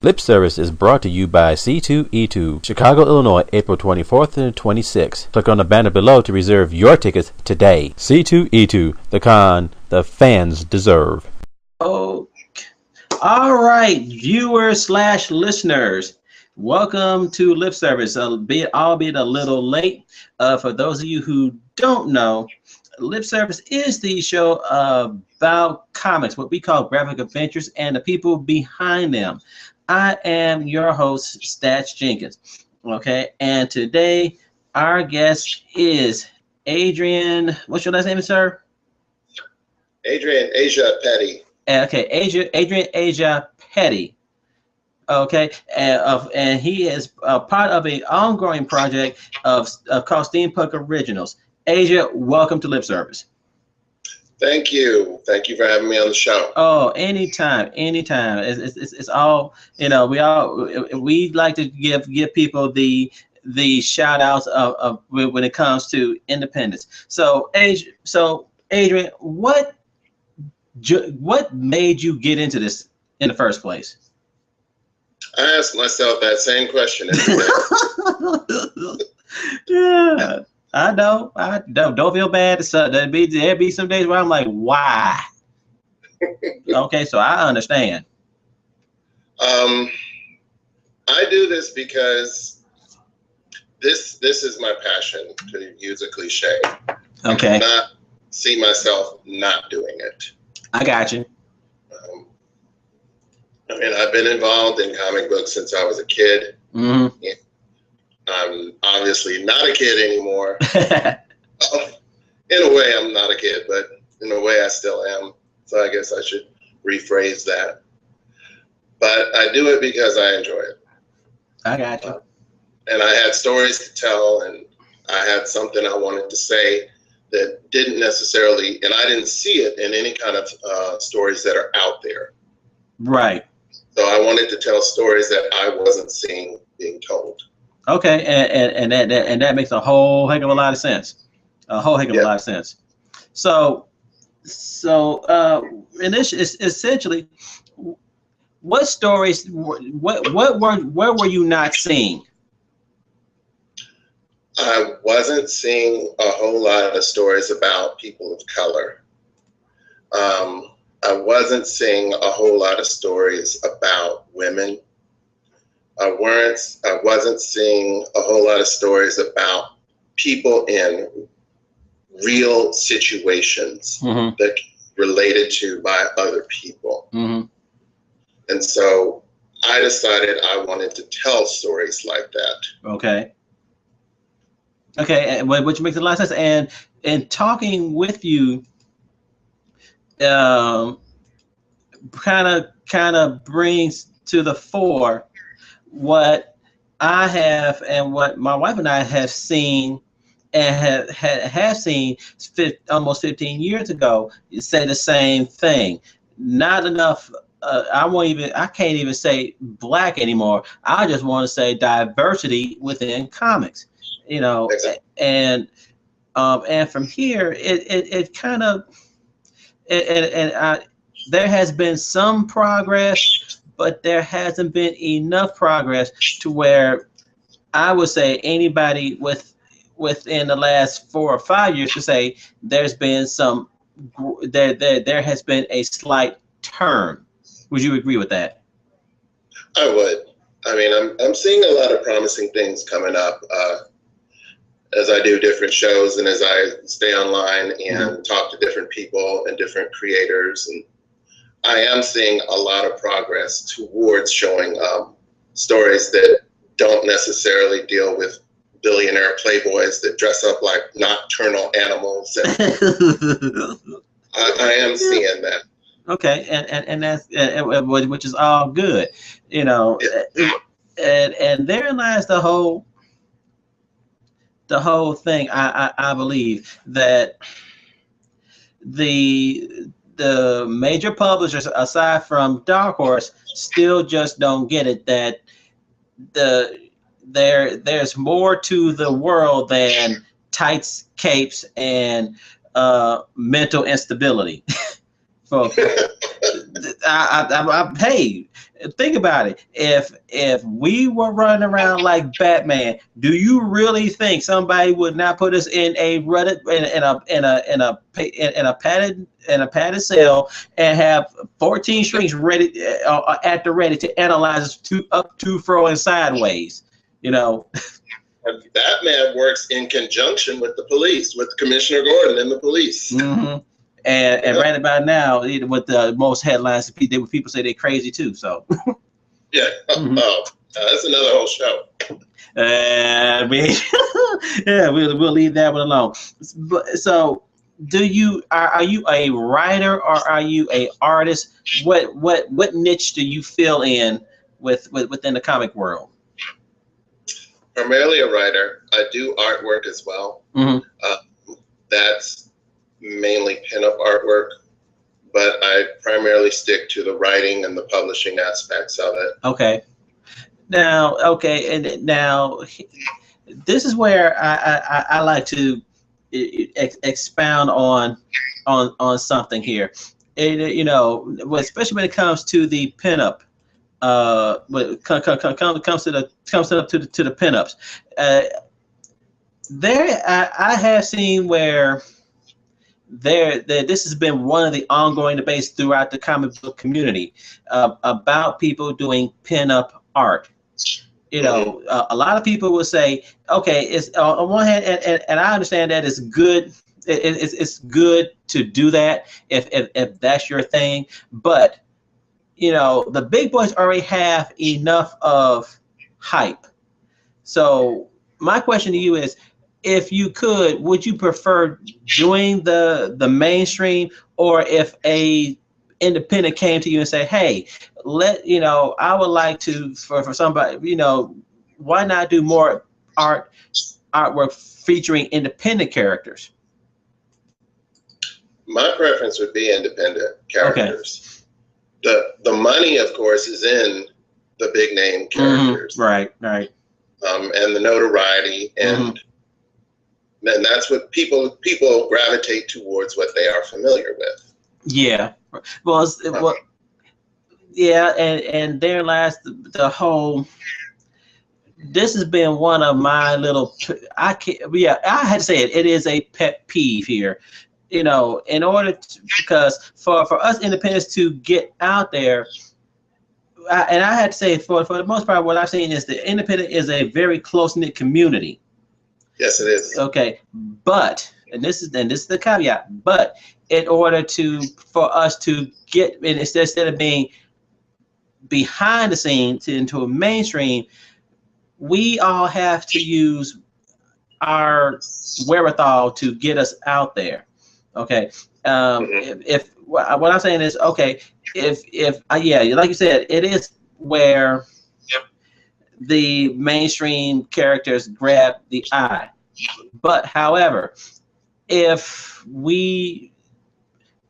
Lip Service is brought to you by C2E2, Chicago, Illinois, April 24th and 26th. Click on the banner below to reserve your tickets today. C2E2, the con the fans deserve. Oh, all right, viewers / listeners, welcome to Lip Service. Albeit a little late. For those of you who don't know, Lip Service is the show about comics, what we call graphic adventures, and the people behind them. I am your host, Stats Jenkins. Okay, and today our guest is Adrian. What's your last name, sir? Adrian Asia Petty. Okay, Adrian Asia Petty. Okay, and he is part of an ongoing project called Steampunk Originals. Asia, welcome to Lip Service. Thank you. Thank you for having me on the show. Oh, anytime. It's all, you know, we like to give people the shout outs of when it comes to independence. So Adrian, what made you get into this in the first place? I ask myself that same question every day. Yeah. I know. I don't feel bad. There'd be some days where I'm like, why? Okay, so I understand. I do this because this is my passion, to use a cliche. Okay. I do not see myself not doing it. I got you. I mean, I've been involved in comic books since I was a kid. Mm-hmm. Yeah. I'm obviously not a kid anymore. In a way, I'm not a kid, but in a way, I still am. So I guess I should rephrase that. But I do it because I enjoy it. I got you. And I had stories to tell, and I had something I wanted to say that didn't necessarily, and I didn't see it in any kind of stories that are out there. Right. So I wanted to tell stories that I wasn't seeing being told. Okay, and that makes a whole heck of a lot of sense. A whole heck of a lot of sense. So and this is essentially, what stories? Where were you not seeing? I wasn't seeing a whole lot of stories about people of color. I wasn't seeing a whole lot of stories about women. I wasn't seeing a whole lot of stories about people in real situations Mm-hmm. that related to by other people. Mm-hmm. And so I decided I wanted to tell stories like that. Okay. Okay, which makes a lot of sense. And in talking with you, kind of brings to the fore what I have and what my wife and I have seen and have seen almost 15 years ago say the same thing. Not enough. I can't even say black anymore. I just want to say diversity within comics. You know, Exactly. and from here it kind of there has been some progress, but there hasn't been enough progress to where I would say anybody within the last 4 or 5 years to say there's been there has been a slight turn. Would you agree with that? I would. I mean, I'm seeing a lot of promising things coming up as I do different shows and as I stay online and talk to different people and different creators. And I am seeing a lot of progress towards showing stories that don't necessarily deal with billionaire playboys that dress up like nocturnal animals. And I am seeing that. Okay, and that's which is all good, you know, and therein lies the whole thing. I believe that the major publishers, aside from Dark Horse, still just don't get it that there's more to the world than tights, capes, and mental instability. Hey, think about it. If we were running around like Batman, do you really think somebody would not put us in a padded cell and have 14 strings ready at the ready to analyze us up, to, fro, and sideways? You know. And Batman works in conjunction with the police, with Commissioner Gordon and the police. Mm-hmm. And right about now, with the most headlines, people say they're crazy too. So yeah, that's another whole show. We'll leave that one alone. So, are you a writer or are you a artist? What niche do you fill in within the comic world? Primarily a writer. I do artwork as well. Mm-hmm. That's mainly pinup artwork, but I primarily stick to the writing and the publishing aspects of it. Okay. Now, this is where I like to expound on something here. Especially when it comes to the pinup. When it comes to the pinups, I have seen where this has been one of the ongoing debates throughout the comic book community about people doing pinup art. A lot of people will say, okay, it's on one hand, and I understand that it's good. It's good to do that if that's your thing, but the big boys already have enough of hype. So my question to you is, if you could, would you prefer doing the mainstream, or if a independent came to you and said, hey, I would like to, for somebody, why not do more artwork featuring independent characters? My preference would be independent characters. Okay. The money, of course, is in the big name characters. Mm-hmm. Right. And the notoriety, and that's what people gravitate towards, what they are familiar with. Yeah. And there lies the whole. This has been one of my little. I had to say it. It is a pet peeve here. In order to, because for us independents to get out there, and I had to say, for the most part, what I've seen is the independent is a very close-knit community. Yes, it is. Okay, but this is the caveat. But in order for us to get, instead of being behind the scenes into a mainstream, we all have to use our wherewithal to get us out there. Okay. If what I'm saying is, okay, if like you said, it is where the mainstream characters grab the eye. But however, if we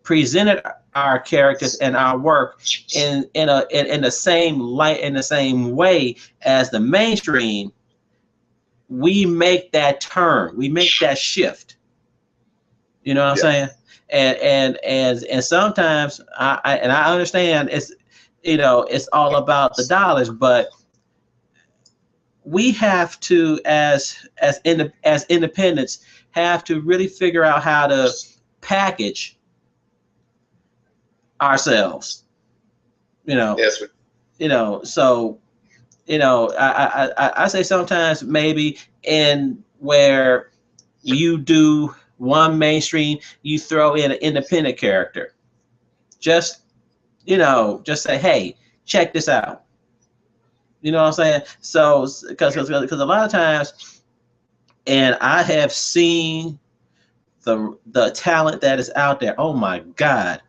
presented our characters and our work in the same light, in the same way as the mainstream, we make that turn, we make that shift. You know what I'm saying? And sometimes I understand it's it's all about the dollars, but we have to as independents have to really figure out how to package ourselves. Yes. So I say sometimes maybe in where you do one mainstream, you throw in an independent character. Just say, hey, check this out. You know what I'm saying? So, because a lot of times, and I have seen the talent that is out there. Oh my God!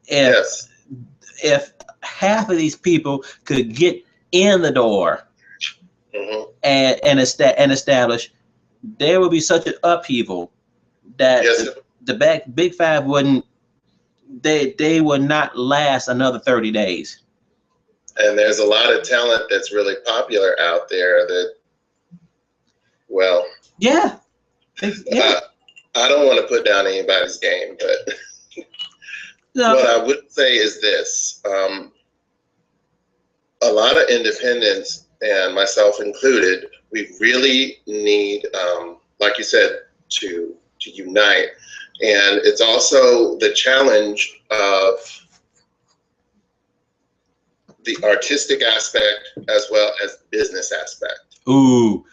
If half of these people could get in the door and establish, there would be such an upheaval that the Big Five wouldn't. They would not last another 30 days. And there's a lot of talent that's really popular out there that, well, yeah. I don't want to put down anybody's game, but what I would say is this. a lot of independents, and myself included, we really need, like you said, to unite. And it's also the challenge of the artistic aspect as well as the business aspect. Ooh.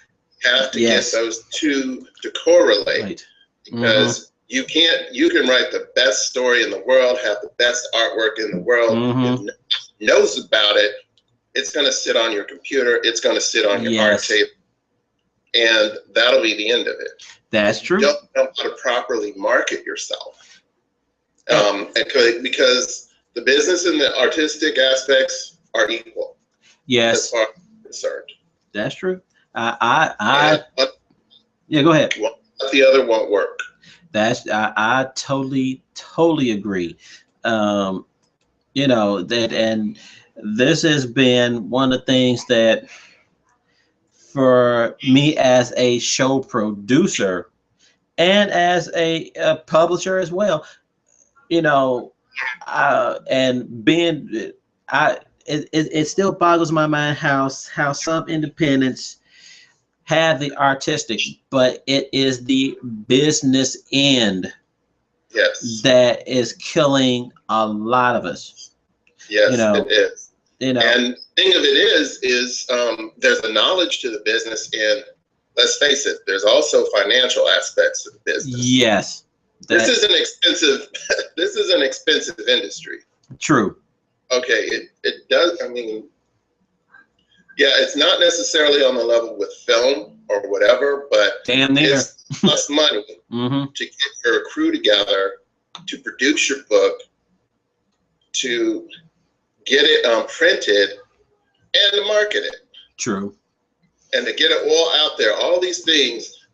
You have to Yes. get those two to correlate, Right. because you can write the best story in the world, have the best artwork in the world, if no one knows about it, it's going to sit on your computer, it's going to sit on your art table, and that'll be the end of it. That's true. You don't know how to properly market yourself. Because the business and the artistic aspects are equal. Yes. As far as I'm concerned. That's true. Yeah, go ahead. The other won't work. I totally agree. You know, that, and this has been one of the things that for me as a show producer and as a publisher as well, you know, and being, it still boggles my mind how some independents have the artistic, but it is the business end that is killing a lot of us. Yes, you know, it is. You know, and the thing of it is there's a knowledge to the business, and let's face it, there's also financial aspects to the business. Yes. This is an expensive this is an expensive industry. True. Okay, it does, I mean, yeah, it's not necessarily on the level with film or whatever, but damn near. It's plus money to get your crew together, to produce your book, to get it printed, and to market it. True. And to get it all out there, all these things.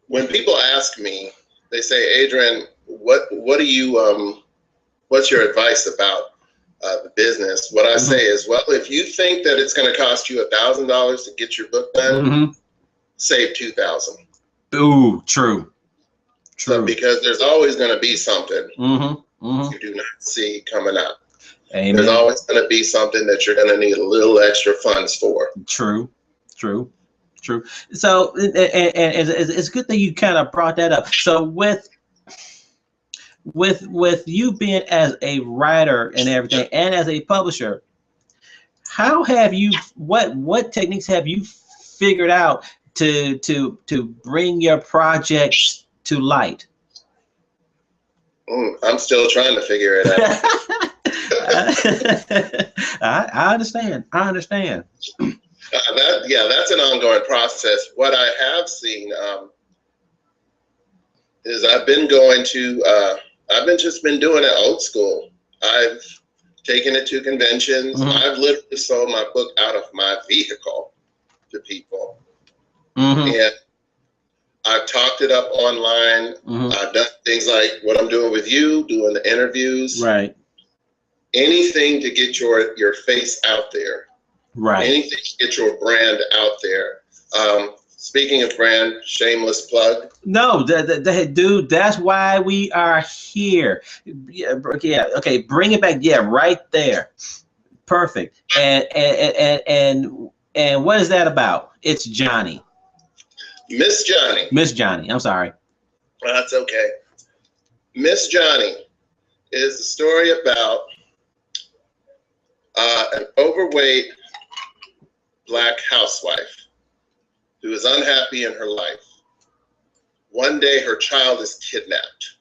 When people ask me, they say, Adrian, what do you what's your advice about the business? What I say is, well, if you think that it's going to cost you $1,000 to get your book done, save $2,000. Ooh, true. So, because there's always going to be something you do not see coming up. Amen. There's always going to be something that you're going to need a little extra funds for. True. So, and it's good that you kind of brought that up. So with you being as a writer and everything, and as a publisher, how have you, what techniques have you figured out to bring your projects to light? I'm still trying to figure it out. I understand. That's an ongoing process. What I have seen is I've been doing it old school. I've taken it to conventions. I've literally sold my book out of my vehicle to people. And I've talked it up online. I've done things like what I'm doing with you, doing the interviews. Right. Anything to get your face out there. Right. Anything to get your brand out there. Speaking of brand, shameless plug. No, dude, that's why we are here. Yeah, okay, bring it back. Yeah, right there. Perfect. And what is that about? It's Johnny. Miss Johnny. I'm sorry. That's okay. Miss Johnny is a story about an overweight Black housewife who is unhappy in her life. One day her child is kidnapped.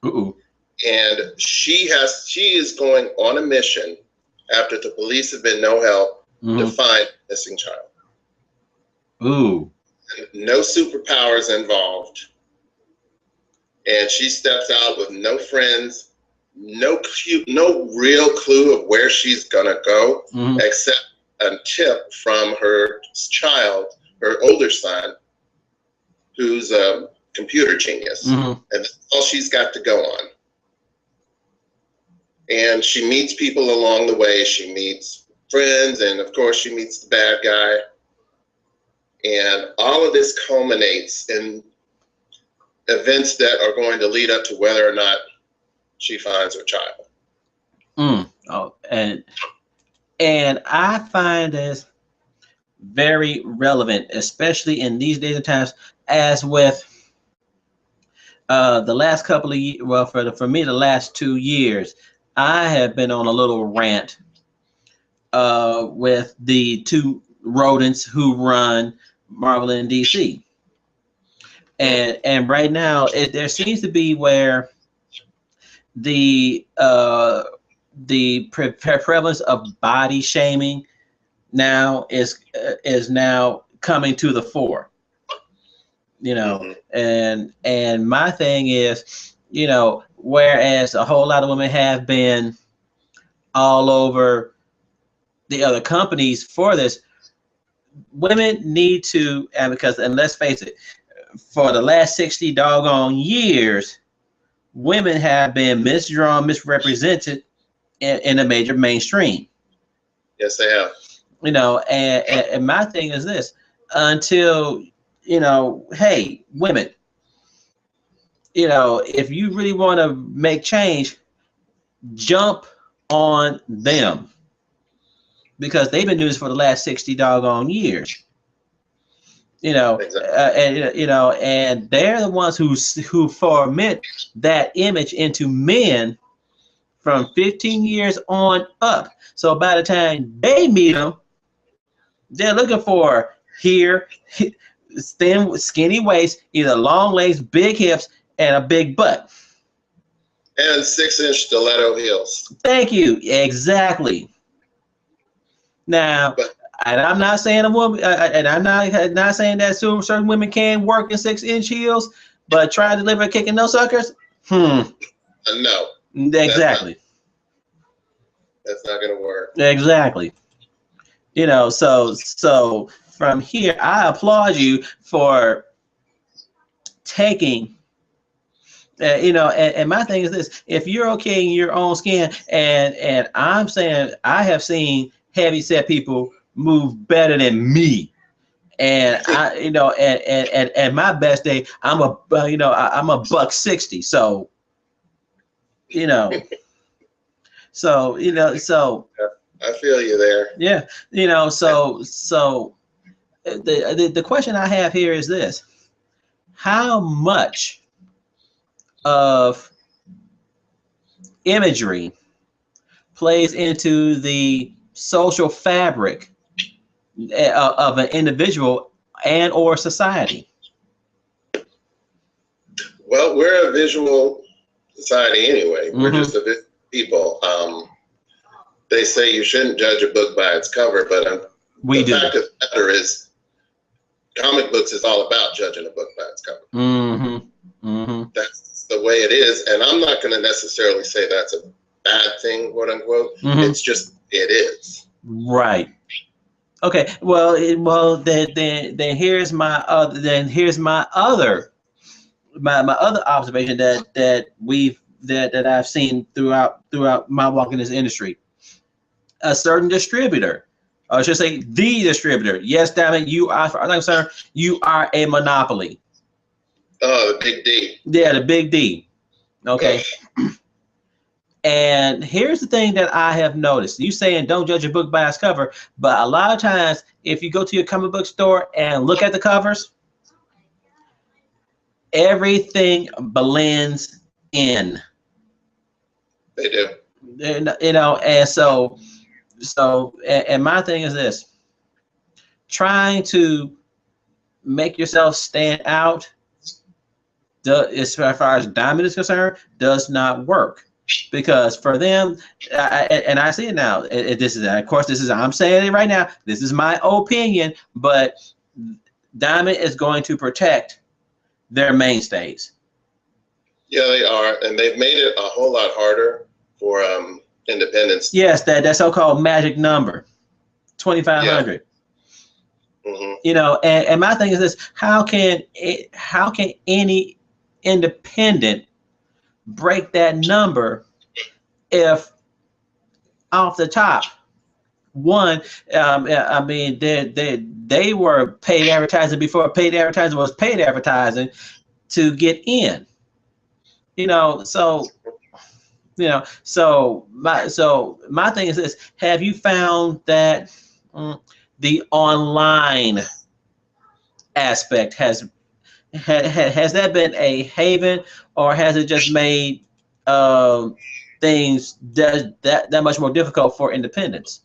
And she is going on a mission after the police have been no help to find the missing child. No superpowers involved. And she steps out with no friends, no real clue of where she's gonna go, except a tip from her child, her older son, who's a computer genius. And that's all she's got to go on. And she meets people along the way. She meets friends, and of course she meets the bad guy. And all of this culminates in events that are going to lead up to whether or not she finds her child. Oh, and And I find this very relevant, especially in these days and times, as with the last couple of years. Well, for me, the last 2 years, I have been on a little rant with the two rodents who run Marvel and DC. And right now, there seems to be where the prevalence of body shaming now is now coming to the fore. You know, and my thing is, you know, whereas a whole lot of women have been all over the other companies for this, women need to, and let's face it, for the last 60 doggone years, women have been misdrawn, misrepresented in the major mainstream. Yes, they have. You know, and my thing is this: until, you know, hey, women, you know, if you really want to make change, jump on them, because they've been doing this for the last 60 doggone years. You know, exactly. And you know, and they're the ones who foment that image into men from 15 years on up. So by the time they meet them, they're looking for here, thin, skinny waist, either long legs, big hips, and a big butt. And 6-inch stiletto heels. Thank you. Exactly. Now, and I'm not saying a woman, and I'm not saying that certain women can work in 6-inch heels, but try to deliver a kick and no suckers. No. Exactly. That's not going to work. Exactly. You know, so from here, I applaud you for taking. You know, and my thing is this: if you're okay in your own skin, and I'm saying I have seen heavy set people move better than me, and I, you know, and my best day, I'm a $160. So, you know, I feel you there. Yeah, you know, so the question I have here is this: how much of imagery plays into the social fabric of an individual and or society? Well, we're a visual society anyway. We're just a visual people. They say you shouldn't judge a book by its cover, but we do. The fact of the matter is, comic books is all about judging a book by its cover. That's the way it is, and I'm not going to necessarily say that's a bad thing, quote unquote. It's just it is. Right. Okay. Well, then here's my other observation that I've seen throughout my walk in this industry. A certain distributor, or I should say the distributor. Yes, damn it, you are, as far as I'm concerned, you are a monopoly. Oh, the big D. Yeah, the big D. Okay. And here's the thing that I have noticed. You saying don't judge a book by its cover, but a lot of times if you go to your comic book store and look at the covers, everything blends in. They do. You know, and so my thing is this: trying to make yourself stand out, as far as Diamond is concerned, does not work. Because for them, and I see it now, I'm saying it right now, this is my opinion, but Diamond is going to protect their mainstays. Yeah, they are, and they've made it a whole lot harder for independents. Yes, that so-called magic number, 2,500. Yeah. You know, and my thing is this: how can any independent break that number if off the top, one, I mean, they were paid advertising before paid advertising was paid advertising to get in. You know, so You know, so my thing is this: have you found that the online aspect has that been a haven, or has it just made things that much more difficult for independents?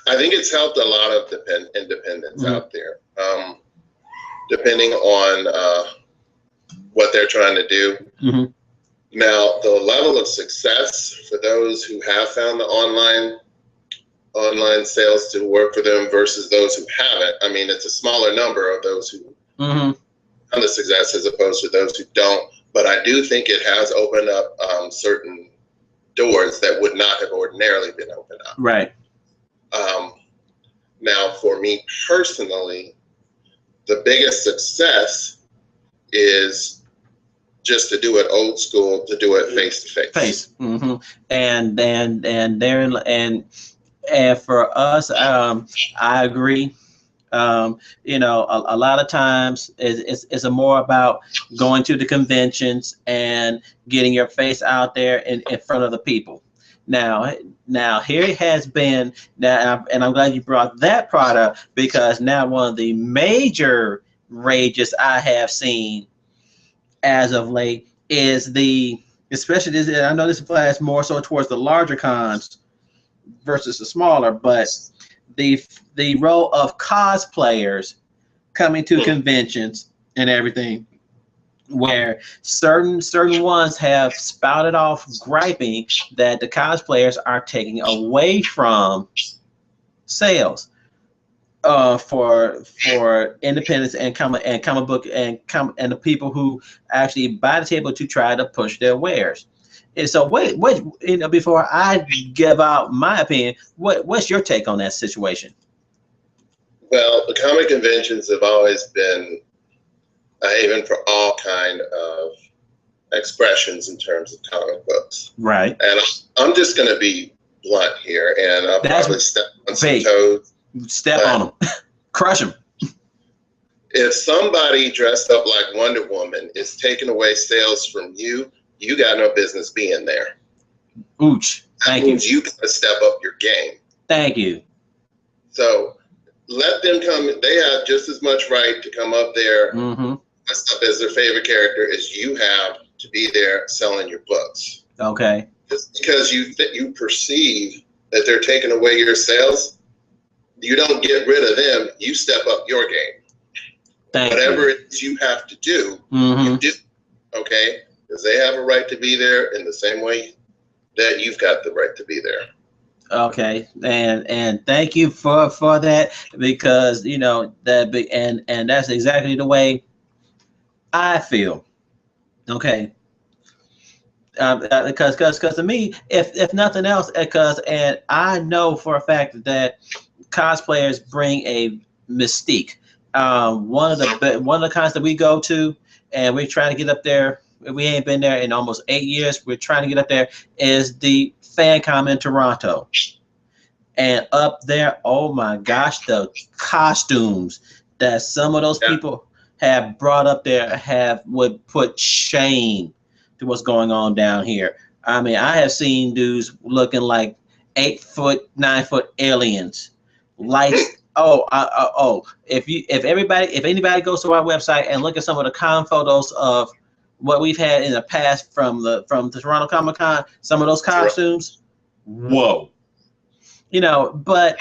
I think it's helped a lot of independents out there, depending on what they're trying to do. Now, the level of success for those who have found the online sales to work for them versus those who haven't. I mean, it's a smaller number of those who found the success as opposed to those who don't. But I do think it has opened up certain doors that would not have ordinarily been opened up. Right. Now, for me personally, the biggest success is just to do it old school, to do it face to face. And for us, I agree. You know, a lot of times it's more about going to the conventions and getting your face out there in front of the people. Now here it has been now, and I'm glad you brought that product, because now one of the major rages I have seen as of late is especially this. I know this applies more so towards the larger cons versus the smaller, but the role of cosplayers coming to conventions and everything, where certain ones have spouted off griping that the cosplayers are taking away from sales for independents and comic book and the people who actually buy the table to try to push their wares. And so what you know, before I give out my opinion, what's your take on that situation? Well, the comic conventions have always been a haven for all kind of expressions in terms of comic books. Right. And I'm just going to be blunt here, and I'll probably step on some toes. Step on them. Crush them. If somebody dressed up like Wonder Woman is taking away sales from you, you got no business being there. Ooch. Thank you. You got to step up your game. Thank you. So let them come. They have just as much right to come up there dressed up as their favorite character as you have to be there selling your books. Okay. Just because you perceive that they're taking away your sales, you don't get rid of them. You step up your game. Whatever it is you have to do, you do. Okay? Because they have a right to be there in the same way that you've got the right to be there. Okay, and thank you for that, because you know that and that's exactly the way I feel. Okay, because to me, if nothing else, and I know for a fact that cosplayers bring a mystique. One of the cons that we go to, and we're trying to get up there. We ain't been there in almost 8 years. We're trying to get up there. Is the FanCon in Toronto, and up there, oh my gosh, the costumes that some of those people have brought up there would put shame to what's going on down here. I mean, I have seen dudes looking like 8 foot, 9 foot aliens, lights. If anybody goes to our website and look at some of the con photos of what we've had in the past from the Toronto Comic Con, some of those costumes, whoa. You know, but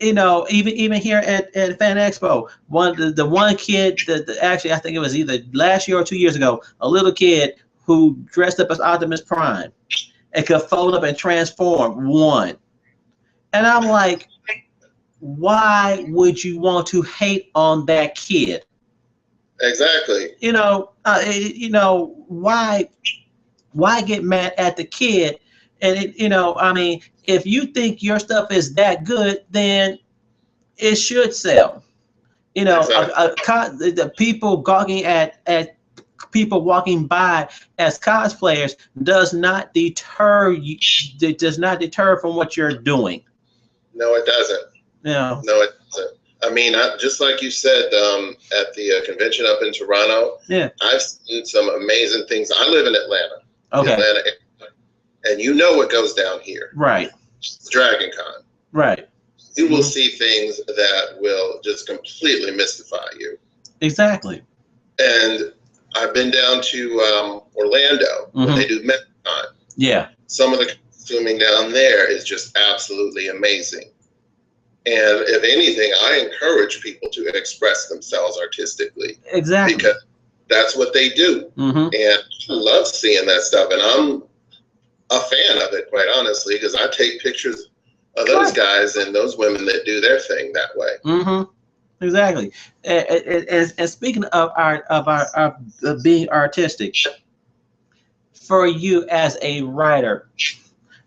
you know, even here at Fan Expo, the one kid that actually, I think it was either last year or 2 years ago, a little kid who dressed up as Optimus Prime and could fold up and transform one. And I'm like, why would you want to hate on that kid? Exactly. You know, why get mad at the kid? And I mean, if you think your stuff is that good, then it should sell. You know, exactly. The people gawking at people walking by as cosplayers does not deter you. It does not deter from what you're doing. No, it doesn't. No, it doesn't. I mean, just like you said, at the convention up in Toronto, I've seen some amazing things. I live in Atlanta. the Atlanta area, and you know what goes down here. Right. Dragon Con. Right. You will see things that will just completely mystify you. Exactly. And I've been down to Orlando when they do MegaCon. Yeah. Some of the costuming down there is just absolutely amazing. And if anything, I encourage people to express themselves artistically. Exactly. Because that's what they do. And I love seeing that stuff. And I'm a fan of it, quite honestly, because I take pictures of those guys and those women that do their thing that way. Exactly. And speaking of our being artistic, for you as a writer,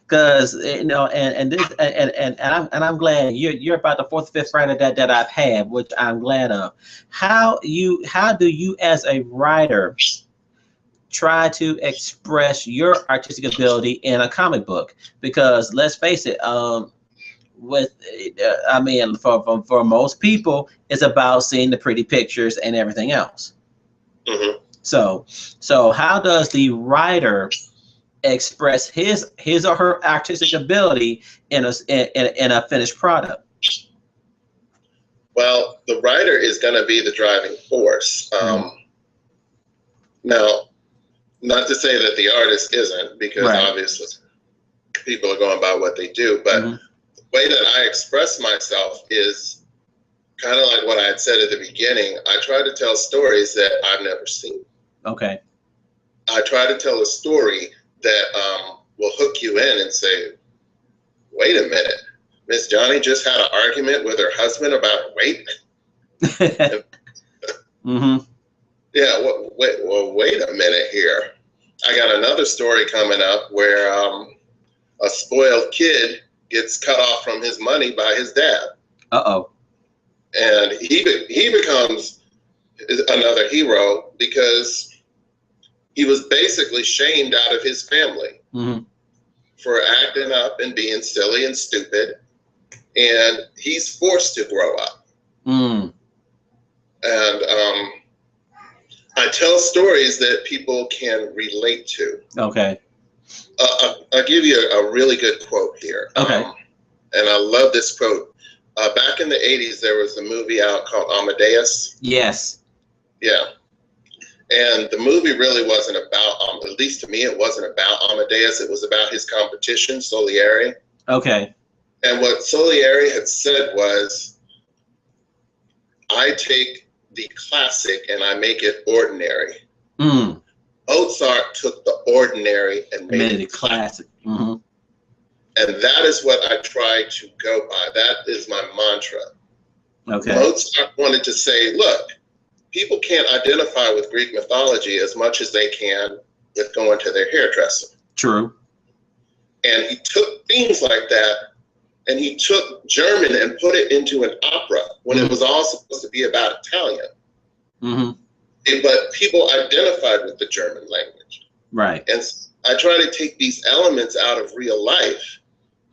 because and I'm glad you're about the fourth, fifth writer that I've had, which I'm glad of. How do you as a writer try to express your artistic ability in a comic book? Because let's face it, for most people, it's about seeing the pretty pictures and everything else. So how does the writer express his or her artistic ability in a finished product? Well, the writer is going to be the driving force. Now, not to say that the artist isn't, because obviously people are going by what they do, but the way that I express myself is kind of like what I had said at the beginning. I try to tell stories that I've never seen. Okay. I try to tell a story that will hook you in and say, wait a minute, Miss Johnny just had an argument with her husband about weight? Yeah, wait a minute here. I got another story coming up where a spoiled kid gets cut off from his money by his dad. And he becomes another hero because he was basically shamed out of his family for acting up and being silly and stupid. And he's forced to grow up. And I tell stories that people can relate to. Okay. I'll give you a really good quote here. Okay. And I love this quote. Back in the 80s, there was a movie out called Amadeus. Yes. Yeah. And the movie really wasn't about, at least to me, it wasn't about Amadeus. It was about his competition, Salieri. Okay. And what Salieri had said was, I take the classic and I make it ordinary. Mozart took the ordinary and made it classic. And that is what I try to go by. That is my mantra. Okay. Mozart wanted to say, look, people can't identify with Greek mythology as much as they can with going to their hairdresser. True. And he took themes like that, and he took German and put it into an opera when it was all supposed to be about Italian. But people identified with the German language. Right. And I try to take these elements out of real life.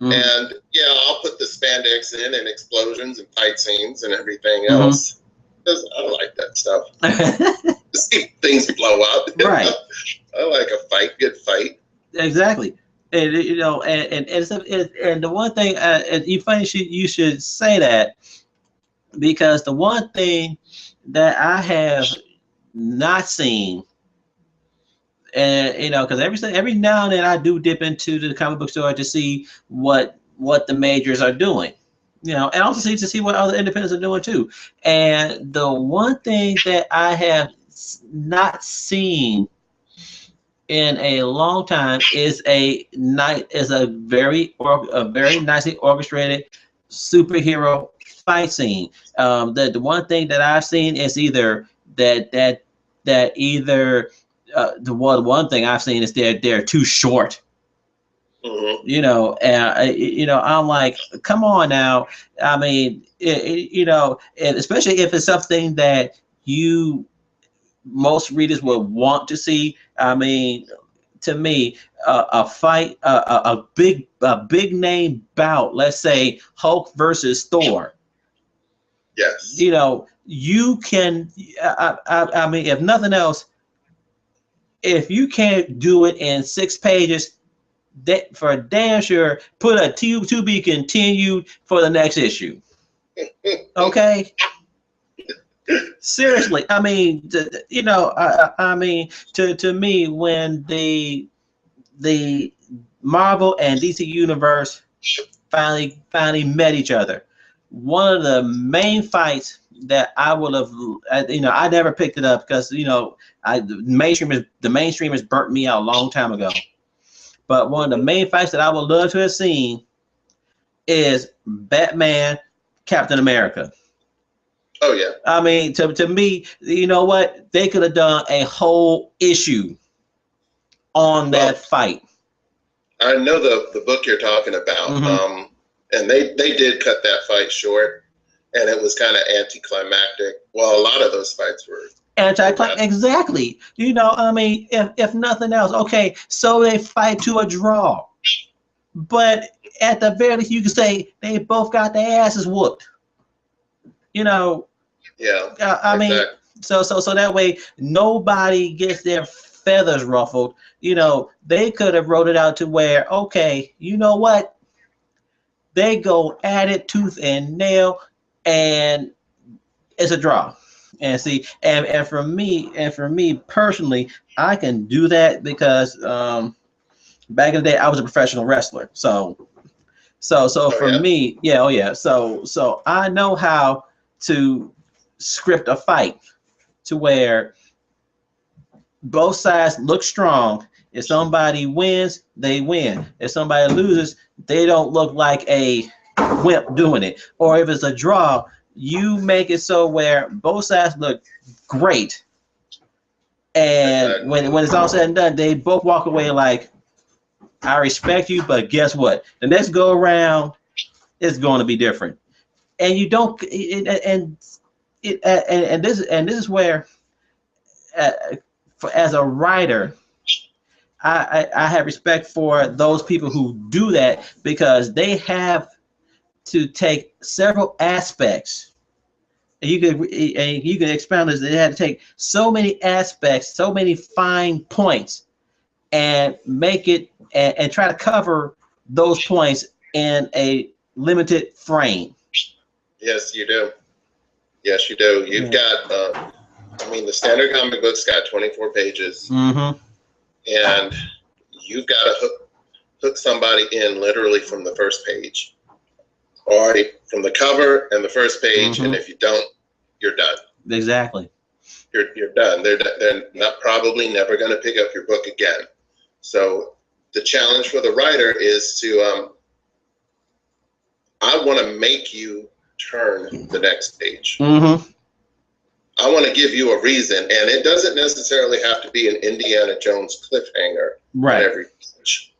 And yeah, I'll put the spandex in and explosions and fight scenes and everything else. Because I like that stuff. To see things blow up. Right. I like a good fight. Exactly. And and the one thing you funny you should say that, because the one thing that I have not seen, and because every now and then I do dip into the comic book store to see what the majors are doing, and also to see what other independents are doing too. And the one thing that I have not seen in a long time is a very nicely orchestrated superhero fight scene. The one thing that I've seen is either the one thing I've seen is they're too short. I'm like, come on now. I mean, and especially if it's something that most readers would want to see. I mean, to me, a fight, a big name bout, let's say Hulk versus Thor. Yes. You can, I mean, if nothing else, if you can't do it in 6 pages, that for damn sure put a to be continued for the next issue. Okay. Seriously, I mean, you know, I mean, to me, when the Marvel and DC universe finally met each other, one of the main fights that I would have, you know, I never picked it up because, you know, the mainstream has burnt me out a long time ago. But one of the main fights that I would love to have seen is Batman, Captain America. Oh yeah. I mean, to me, you know what? They could have done a whole issue on that fight. I know the book you're talking about. Mm-hmm. And they did cut that fight short, and it was kind of anticlimactic. Well, a lot of those fights were anticlimactic. Exactly. You know, I mean, if nothing else, okay, so they fight to a draw. But at the very least, you can say they both got their asses whooped. You know, yeah. I mean, so that way nobody gets their feathers ruffled. You know, they could have wrote it out to where, okay, you know what? They go at it tooth and nail, and it's a draw. And see, and for me personally, I can do that because back in the day I was a professional wrestler. So for me, yeah, oh yeah. So I know how to script a fight to where both sides look strong. If somebody wins, they win. If somebody loses, they don't look like a wimp doing it. Or if it's a draw, you make it so where both sides look great. And when it's all said and done, they both walk away like, I respect you, but guess what? The next go around is going to be different. And you don't, and this is where, as a writer, I have respect for those people who do that because they have to take several aspects. And you can expound this. They had to take so many aspects, so many fine points, and make it and try to cover those points in a limited frame. Yes, you do. Yes, you do. You've got, I mean, the standard comic book's got 24 pages. Mm-hmm. And you've got to hook somebody in literally from the first page. Or from the cover and the first page, and if you don't, you're done. Exactly. You're done. They're not probably never going to pick up your book again. So the challenge for the writer is to, I want to make you turn the next page. Mm-hmm. I want to give you a reason, and it doesn't necessarily have to be an Indiana Jones cliffhanger right. at every page.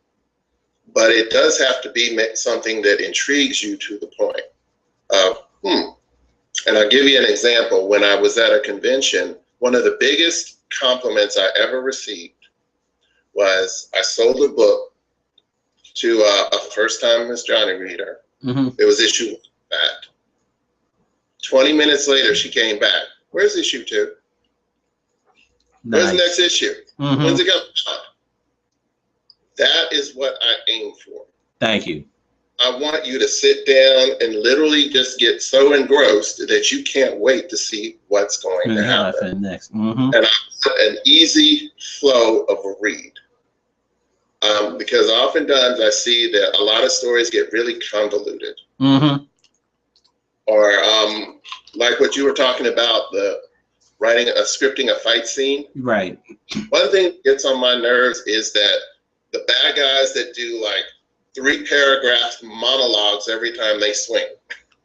But it does have to be something that intrigues you to the point of, And I'll give you an example. When I was at a convention, one of the biggest compliments I ever received was I sold a book to a first-time Miss Johnny reader. Mm-hmm. It was issue 1 back. 20 minutes later, she came back. Where's issue 2? Nice. Where's the next issue? Mm-hmm. When's it coming? That is what I aim for. Thank you. I want you to sit down and literally just get so engrossed that you can't wait to see what's going to happen. Next. Mm-hmm. And I want an easy flow of a read. Because oftentimes I see that a lot of stories get really convoluted. Mm-hmm. Or like what you were talking about, the scripting a fight scene. Right. One thing that gets on my nerves is that the bad guys that do like 3-paragraph monologues every time they swing.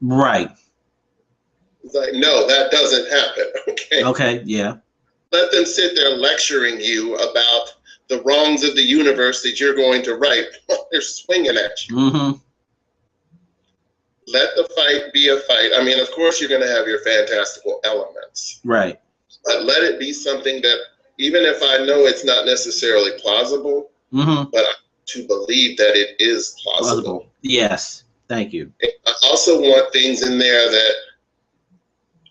Right. It's like, no, that doesn't happen. Okay. Okay. Yeah. Let them sit there lecturing you about the wrongs of the universe that you're going to right while they're swinging at you. Mm-hmm. Let the fight be a fight. I mean, of course, you're going to have your fantastical elements. Right. But let it be something that, even if I know it's not necessarily plausible, but to believe that it is plausible. Yes. Thank you. I also want things in there that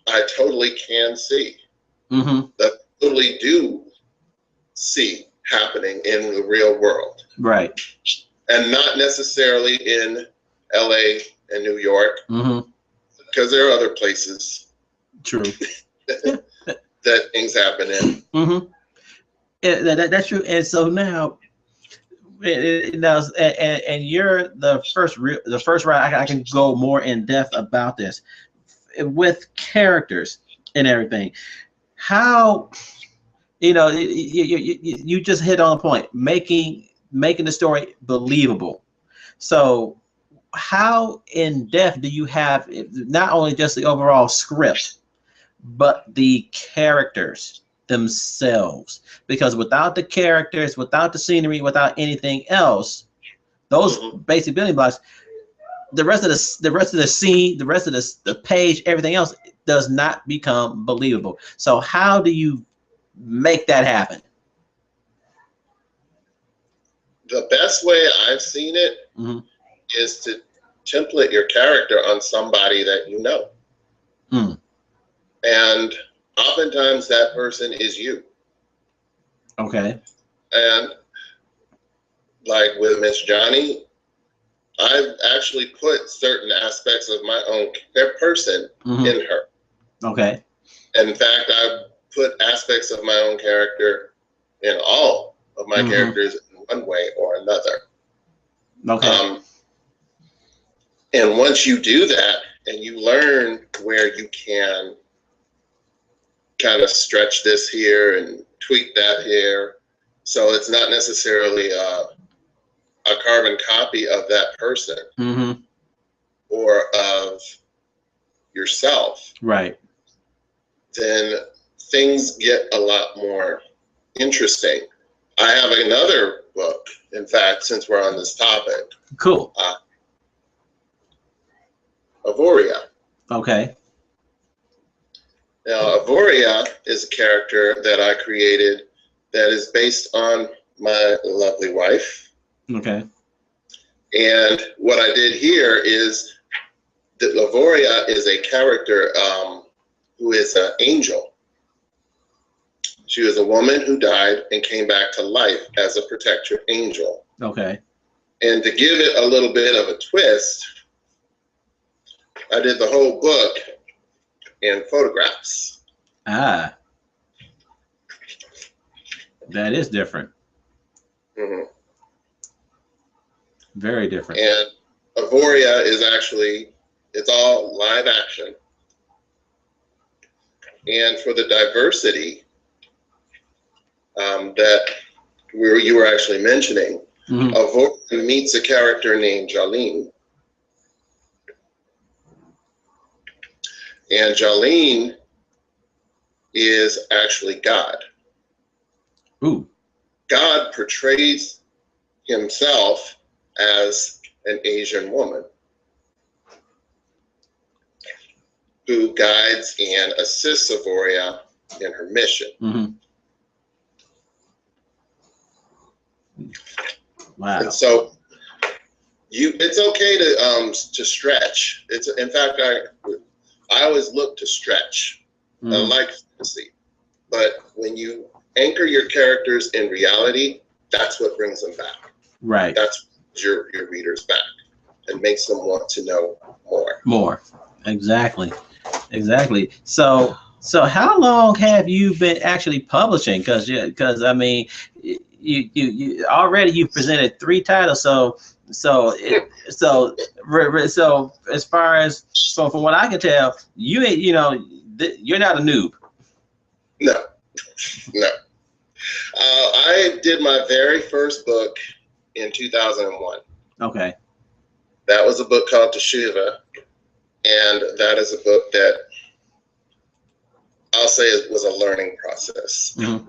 I totally can see. Mm-hmm. That totally do see happening in the real world. Right. And not necessarily in LA and New York, because there are other places. True. that things happen in. That's true. And so now, and you're the first right. I can go more in depth about this with characters and everything. How, you just hit on the point, making the story believable. So how in depth do you have not only just the overall script, but the characters themselves? Because without the characters, without the scenery, without anything else, those basic building blocks, the rest of the scene, the rest of the page, everything else does not become believable. So how do you make that happen? The best way I've seen it is to template your character on somebody that you know. And oftentimes that person is you. Okay. And like with Miss Johnny, I've actually put certain aspects of my own person in her. Okay. And in fact, I've put aspects of my own character in all of my characters in one way or another. Okay. And once you do that and you learn where you can kind of stretch this here and tweak that here, so it's not necessarily a carbon copy of that person or of yourself, right? Then things get a lot more interesting. I have another book, in fact, since we're on this topic. Cool. Avoria. Okay. Now, Avoria is a character that I created that is based on my lovely wife. Okay. And what I did here is that Avoria is a character who is an angel. She was a woman who died and came back to life as a protector angel. Okay. And to give it a little bit of a twist, I did the whole book in photographs. Ah. That is different. Very different. And Avoria is actually, it's all live action. And for the diversity that you were actually mentioning, Avoria meets a character named Jolene. And Jolene is actually God. Ooh. God portrays himself as an Asian woman who guides and assists Avoria in her mission. Wow. And so it's okay to stretch. It's, in fact, I always look to stretch. I like fantasy, but when you anchor your characters in reality, that's what brings them back. Right. That's your readers back and makes them want to know more. More. Exactly. Exactly. So how long have you been actually publishing? Because I mean, you already you've presented 3 titles. So as far as from what I can tell, you ain't, you're not a noob. No. I did my very first book in 2001. Okay. That was a book called Teshuva, and that is a book that I'll say it was a learning process. And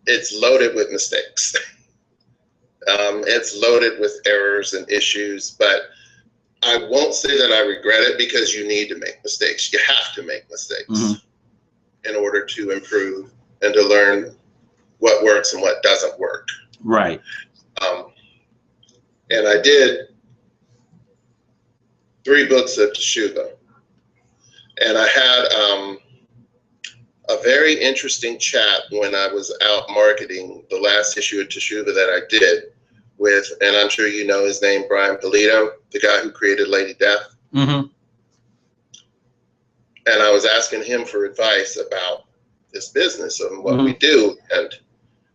it's loaded with mistakes. It's loaded with errors and issues, but I won't say that I regret it, because you need to make mistakes. You have to make mistakes in order to improve and to learn what works and what doesn't work. Right. And I did 3 books of Teshuva. And I had a very interesting chat when I was out marketing the last issue of Teshuva that I did with, and I'm sure you know his name, Brian Polito, the guy who created Lady Death. Mm-hmm. And I was asking him for advice about this business and what we do. And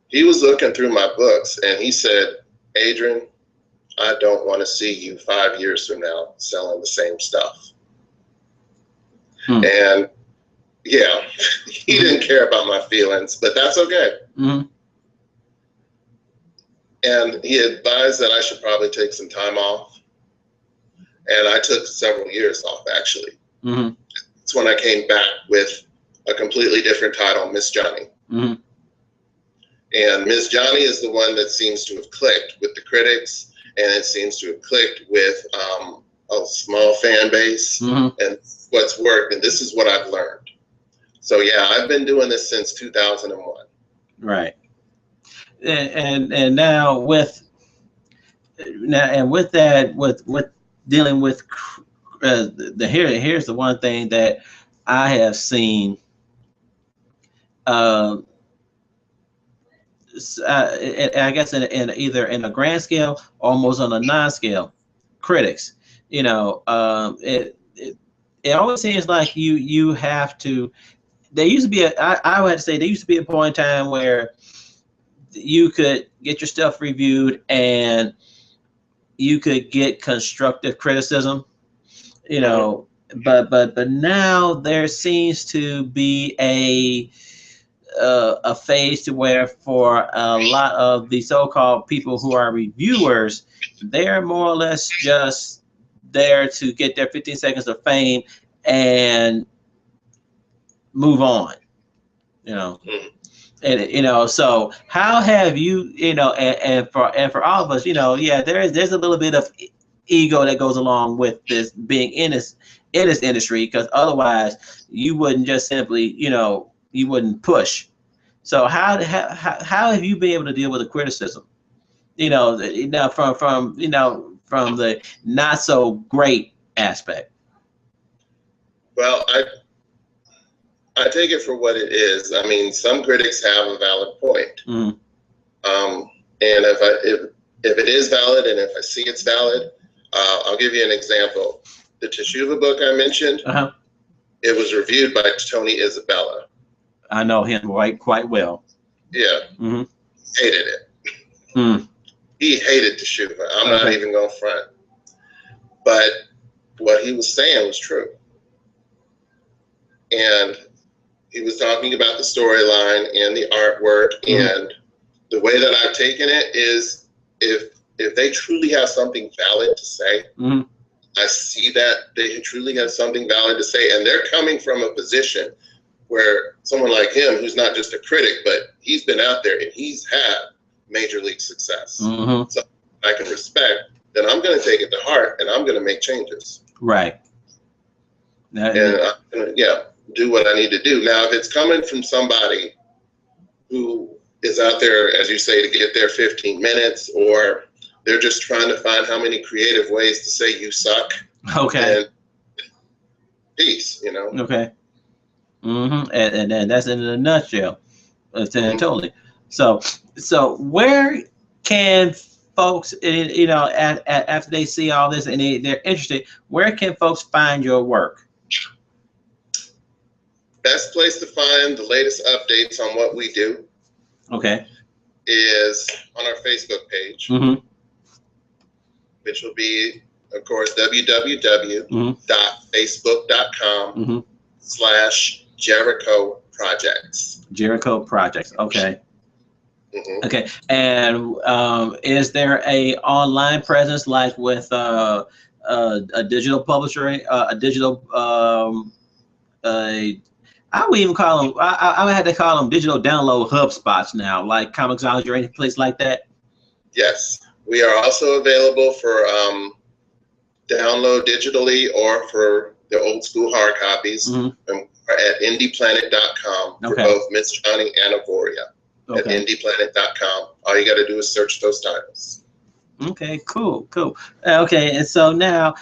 he was looking through my books and he said, Adrian, I don't want to see you 5 years from now selling the same stuff. And yeah, he didn't care about my feelings, but that's okay. And he advised that I should probably take some time off. And I took several years off, actually. It's when I came back with a completely different title, Miss Johnny. And Miss Johnny is the one that seems to have clicked with the critics, and it seems to have clicked with a small fan base, and what's worked, and this is what I've learned. So yeah, I've been doing this since 2001. Right. And now with that, with dealing with here's the one thing that I have seen. I guess in either in a grand scale, almost on a non-scale, critics. You know, it always seems like you have to. There used to be I would say there used to be a point in time where you could get your stuff reviewed and you could get constructive criticism, you know, but now there seems to be a phase to where for a lot of the so-called people who are reviewers, they're more or less just there to get their 15 seconds of fame and move on, you know. And you know, so how have you, you know, and for all of us, you know, yeah, there's a little bit of ego that goes along with this being in this industry, because otherwise you wouldn't just simply, you know, you wouldn't push. So how have you been able to deal with the criticism, you know, from the not so great aspect? Well, I take it for what it is. I mean, some critics have a valid point. And if it is valid, and if I see it's valid, I'll give you an example. The Teshuva book I mentioned, it was reviewed by Tony Isabella. I know him quite well. Yeah, hated it. He hated Teshuva. I'm not even going to front. But what he was saying was true. And he was talking about the storyline and the artwork, and the way that I've taken it is if they truly have something valid to say, I see that they truly have something valid to say, and they're coming from a position where someone like him, who's not just a critic, but he's been out there and he's had major league success. So I can respect, then I'm going to take it to heart and I'm going to make changes. Right. And I'm going to, do what I need to do. Now, if it's coming from somebody who is out there, as you say, to get their 15 minutes, or they're just trying to find how many creative ways to say you suck. Okay. And peace, you know. Okay. And that's in a nutshell. Totally. So where can folks, you know, after they see all this and they're interested, where can folks find your work? Best place to find the latest updates on what we do, is on our Facebook page, which will be, of course, www.facebook.com/Jericho Projects. Jericho Projects. Okay. Okay. And is there a online presence like with a digital publisher, a digital I would even call them, I would have to call them digital download hub spots now, like Comixology or any place like that? Yes. We are also available for download digitally or for the old school hard copies. And at indieplanet.com for both Miss Johnny and Avoria. At indieplanet.com. All you got to do is search those titles. Okay, cool. Okay, and so now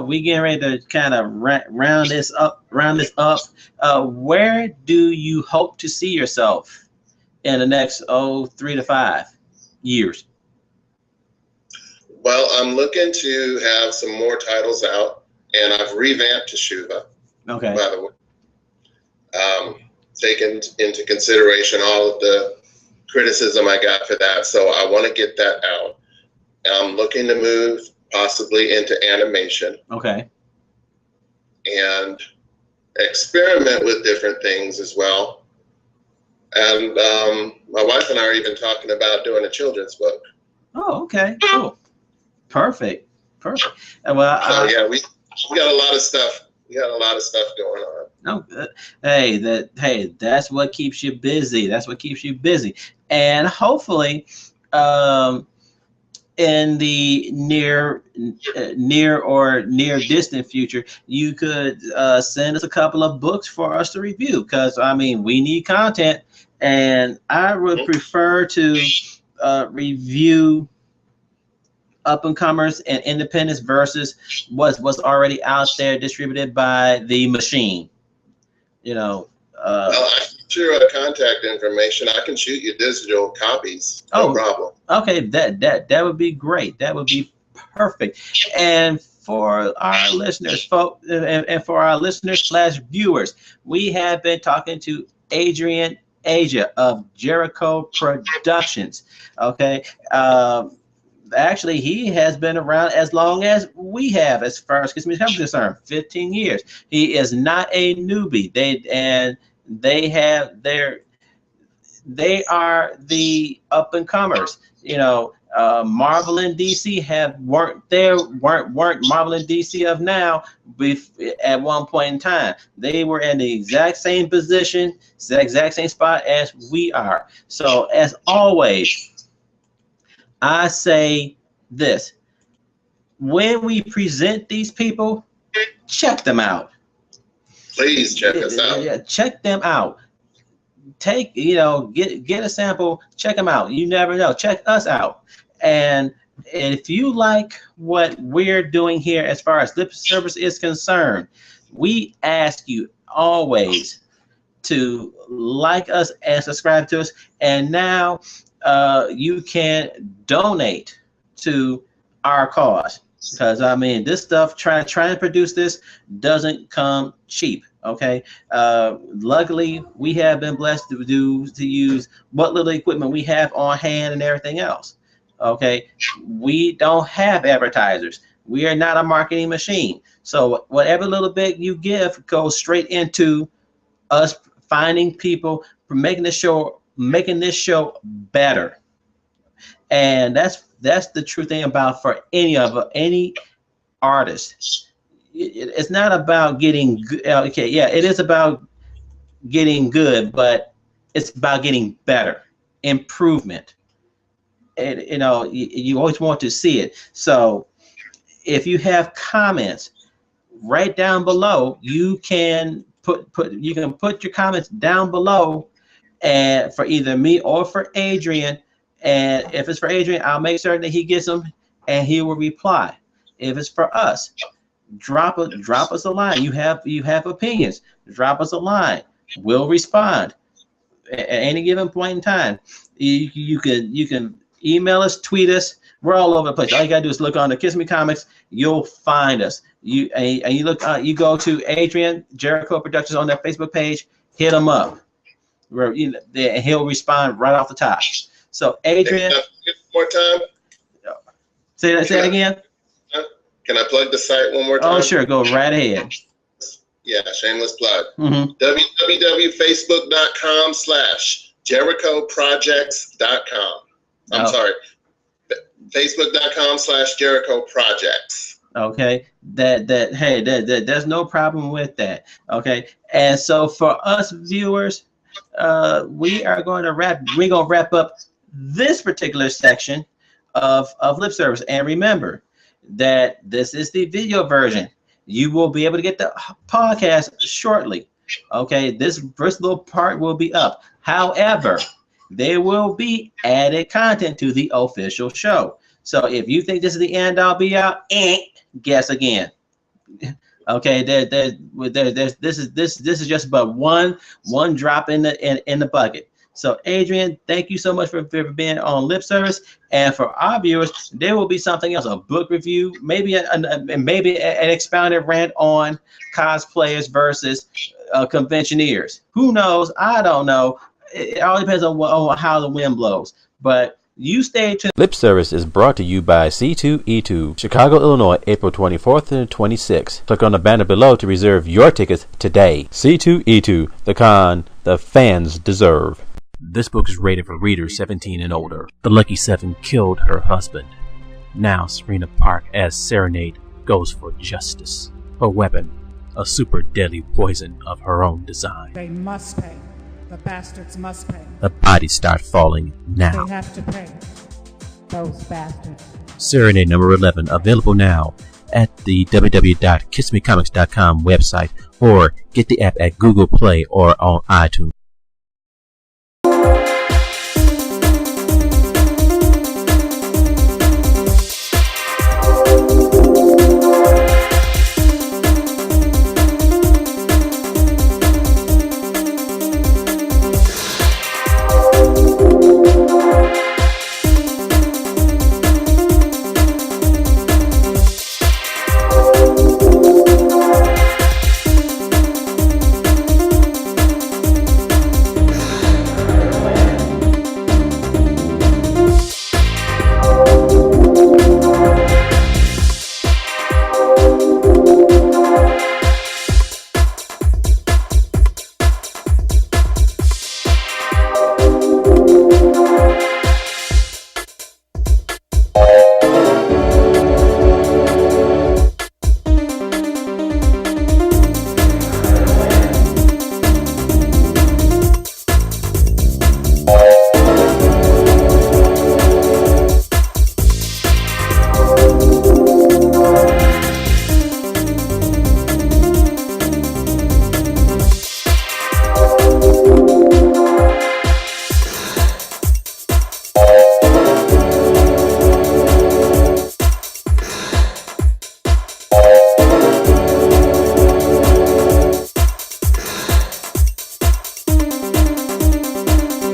we getting ready to kind of round this up. Where do you hope to see yourself in the next 3 to 5 years? Well, I'm looking to have some more titles out, and I've revamped Teshuva. Okay. By the way, taken into consideration all of the criticism I got for that, so I want to get that out. I'm looking to move possibly into animation. Okay. And experiment with different things as well. And my wife and I are even talking about doing a children's book. Oh, okay. Cool. Perfect. Well, yeah, we got a lot of stuff. We got a lot of stuff going on. No, hey, that's what keeps you busy. And hopefully, in the near or near distant future, you could send us a couple of books for us to review, because I mean, we need content, and I would prefer to review up and comers and independents versus what's already out there distributed by the machine. Well, I sure have contact information. I can shoot you digital copies. No problem. Okay, that would be great. That would be perfect. And for our listeners, folks, and for our listeners / viewers, we have been talking to Adrian Asia of Jericho Productions. Okay. Actually, he has been around as long as we have, as far as KMC Channel is concerned, 15 years. He is not a newbie. They are the up and comers. Marvel and DC weren't Marvel and DC of now. At one point in time, they were in the exact same position, the exact same spot as we are. So as always, I say this: when we present these people, check them out. Please check us out. Yeah, check them out. Get a sample, check them out. You never know. Check us out. And if you like what we're doing here as far as lip service is concerned, we ask you always to like us and subscribe to us. And now you can donate to our cause, because I mean, this stuff, trying to produce this doesn't come cheap. Okay. Luckily, we have been blessed to use what little equipment we have on hand and everything else. Okay. We don't have advertisers. We are not a marketing machine. So whatever little bit you give goes straight into us finding people, for making this show better. And that's the true thing about for any artist. It's not about getting good. Okay, yeah, it is about getting good, but it's about getting better, improvement. And you always want to see it. So if you have comments, right down below, you can put your comments down below, and for either me or for Adrian. And if it's for Adrian, I'll make certain that he gets them and he will reply. If it's for us, drop us a line. You have opinions, drop us a line. We'll respond at any given point in time. You can email us, tweet us. We're all over the place. All you gotta do is look on the KMC Comics. You'll find us. You go to Adrian Jericho Productions on their Facebook page. Hit him up. And he'll respond right off the top. So Adrian, more time. Say that again. Can I plug the site one more time? Oh, sure. Go right ahead. Yeah, shameless plug. Mm-hmm. www.facebook.com/JerichoProjects.com. I'm sorry. Facebook.com/JerichoProjects. Okay. There's no problem with that. Okay. And so for us viewers, we're gonna wrap up this particular section of lip service. And remember that this is the video version. You will be able to get the podcast shortly. Okay, this first little part will be up. However, there will be added content to the official show. So if you think this is the end all be all, guess again. Okay, this is just but one drop in the bucket. So Adrian, thank you so much for being on Lip Service. And for our viewers, there will be something else, a book review, maybe an expounded rant on cosplayers versus conventioneers. Who knows? I don't know. It all depends on how the wind blows. But you stay tuned. Lip Service is brought to you by C2E2, Chicago, Illinois, April 24th and 26th. Click on the banner below to reserve your tickets today. C2E2, the con the fans deserve. This book is rated for readers 17 and older. The Lucky Seven killed her husband. Now Serena Park as Serenade goes for justice. Her weapon, a super deadly poison of her own design. They must pay. The bastards must pay. The bodies start falling now. They have to pay. Those bastards. Serenade number 11, available now at the www.kissmecomics.com website, or get the app at Google Play or on iTunes.